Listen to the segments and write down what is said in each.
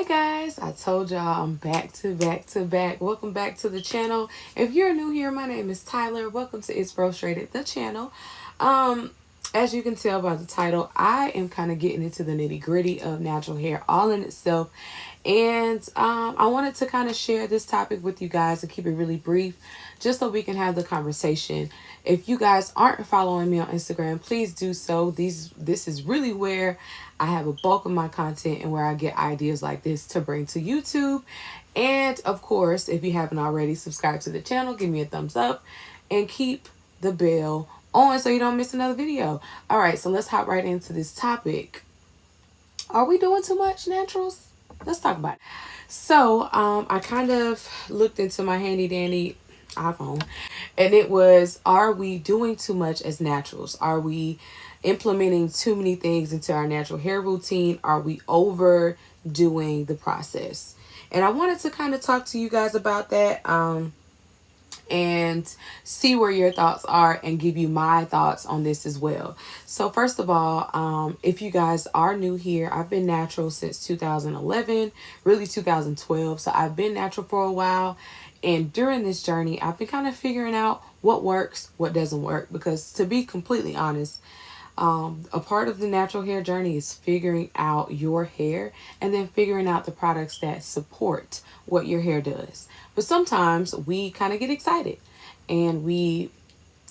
Hi guys, I told y'all I'm back to back. Welcome back to the channel. If you're new here, my name is Tyler. Welcome to itsFROstrated, the channel. As you can tell by the title, I am kind of getting into the nitty gritty of natural hair all in itself. And I wanted to kind of share this topic with you guys and keep it really brief just so we can have the conversation. If you guys aren't following me on Instagram, please do so. This is really where I have a bulk of my content and where I get ideas like this to bring to YouTube. And of course, if you haven't already, subscribe to the channel, give me a thumbs up, and keep the bell on so you don't miss another video. All right, so let's hop right into this topic. Are we doing too much naturals? Let's talk about it. So I kind of looked into my handy dandy iPhone, and it was, are we doing too much as naturals? Are we implementing too many things into our natural hair routine? Are we overdoing the process? And I wanted to kind of talk to you guys about that and see where your thoughts are and give you my thoughts on this as well. So first of all, if you guys are new here, I've been natural since 2011, really 2012. So I've been natural for a while. And during this journey, I've been kind of figuring out what works, what doesn't work. Because to be completely honest, a part of the natural hair journey is figuring out your hair and then figuring out the products that support what your hair does. But sometimes we kind of get excited and we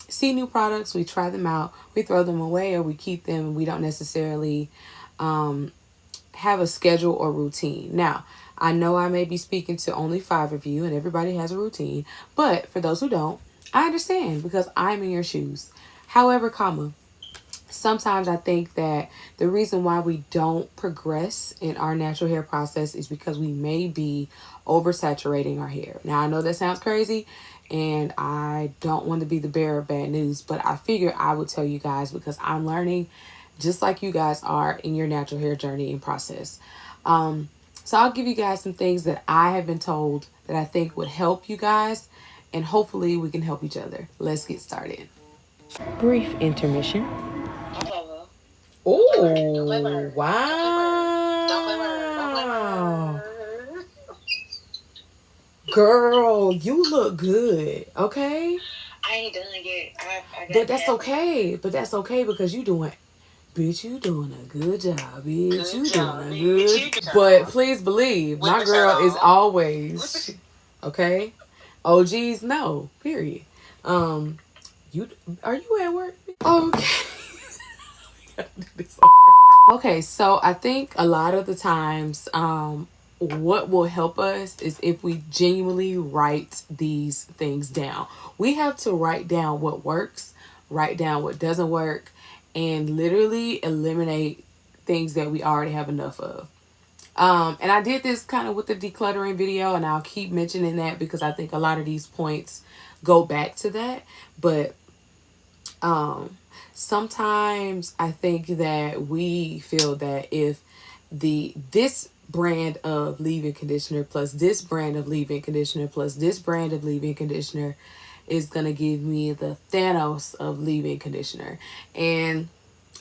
see new products, we try them out, we throw them away or we keep them, and we don't necessarily have a schedule or routine. Now, I know I may be speaking to only 5 of you and everybody has a routine, but for those who don't, I understand because I'm in your shoes. However, sometimes I think that the reason why we don't progress in our natural hair process is because we may be oversaturating our hair. Now, I know that sounds crazy and I don't want to be the bearer of bad news, but I figure I would tell you guys because I'm learning just like you guys are in your natural hair journey and process. So I'll give you guys some things that I have been told that I think would help you guys, and hopefully we can help each other. Let's get started. Brief intermission. Oh, wow. Girl, you look good, okay? I ain't done yet. But that's okay. But that's okay because you doing, bitch, you doing a good job, bitch. You doing a good. But please believe, my girl is always, okay? OGs, no, period. You, are you at work? Okay. Okay, so I think a lot of the times, what will help us is if we genuinely write these things down. We have to write down what works, write down what doesn't work, and literally eliminate things that we already have enough of. And I did this kind of with the decluttering video, and I'll keep mentioning that because I think a lot of these points go back to that. But sometimes I think that we feel that if this brand of leave-in conditioner plus this brand of leave-in conditioner plus this brand of leave-in conditioner is going to give me the Thanos of leave-in conditioner. And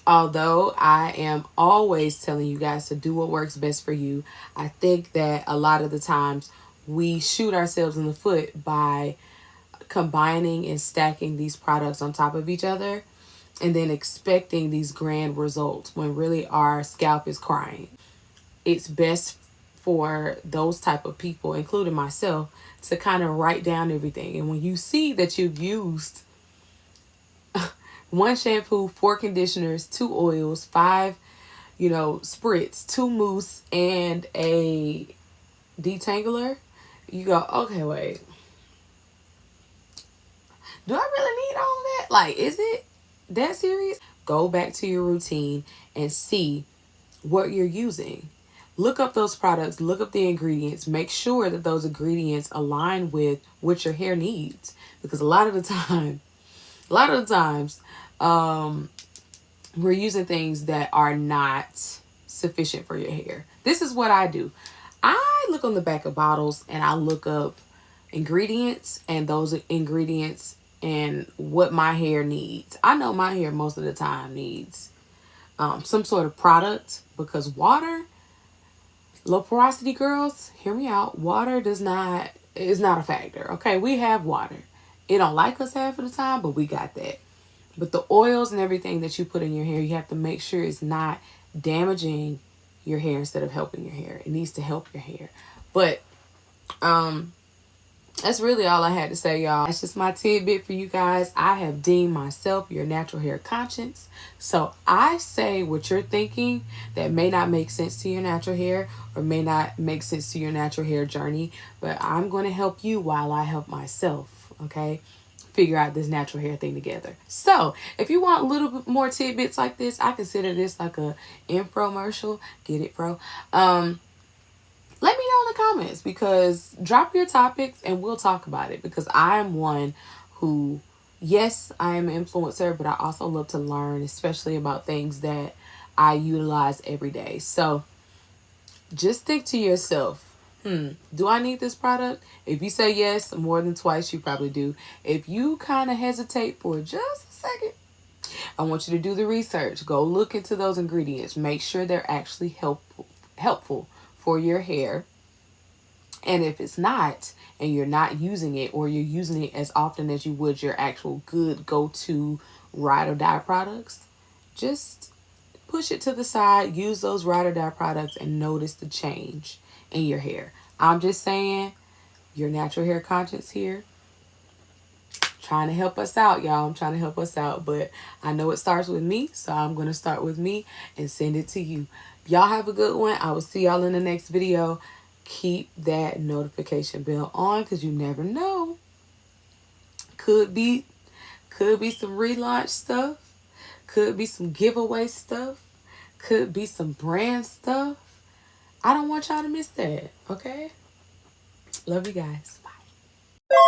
although I am always telling you guys to do what works best for you, I think that a lot of the times we shoot ourselves in the foot by combining and stacking these products on top of each other and then expecting these grand results when really our scalp is crying. It's best for those type of people, including myself, to kind of write down everything. And when you see that you've used 1 shampoo, 4 conditioners, 2 oils, 5, spritz, 2 mousse, and a detangler, you go, okay, wait. Do I really need all of that? Like, is it that serious? Go back to your routine and see what you're using. Look up those products, look up the ingredients, make sure that those ingredients align with what your hair needs. Because a lot of the times, we're using things that are not sufficient for your hair. This is what I do. I look on the back of bottles and I look up ingredients and those ingredients and what my hair needs. I know my hair most of the time needs some sort of product because water, Low porosity girls, hear me out. Water is not a factor. Okay, we have water. It don't like us half of the time, but we got that. But the oils and everything that you put in your hair, you have to make sure it's not damaging your hair instead of helping your hair. It needs to help your hair. But that's really all I had to say, y'all. That's just my tidbit for you guys. I have deemed myself your natural hair conscience. So I say what you're thinking that may not make sense to your natural hair or may not make sense to your natural hair journey. But I'm going to help you while I help myself, okay? Figure out this natural hair thing together. So if you want a little bit more tidbits like this, I consider this like a infomercial. Get it, bro? Let me know in the comments, because drop your topics and we'll talk about it, because I'm one who, yes, I am an influencer, but I also love to learn, especially about things that I utilize every day. So just think to yourself, do I need this product? If you say yes more than twice, you probably do. If you kind of hesitate for just a second, I want you to do the research. Go look into those ingredients. Make sure they're actually helpful for your hair. And if it's not, and you're not using it, or you're using it as often as you would your actual good go-to ride or die products, just push it to the side, use those ride or die products, and notice the change in your hair. I'm just saying, your natural hair conscience here, trying to help us out, y'all. I'm trying to help us out, but I know it starts with me, so I'm going to start with me and send it to you. Y'all have a good one. I will see y'all in the next video. Keep that notification bell on, because you never know. Could be some relaunch stuff. Could be some giveaway stuff. Could be some brand stuff. I don't want y'all to miss that, okay? Love you guys. Bye.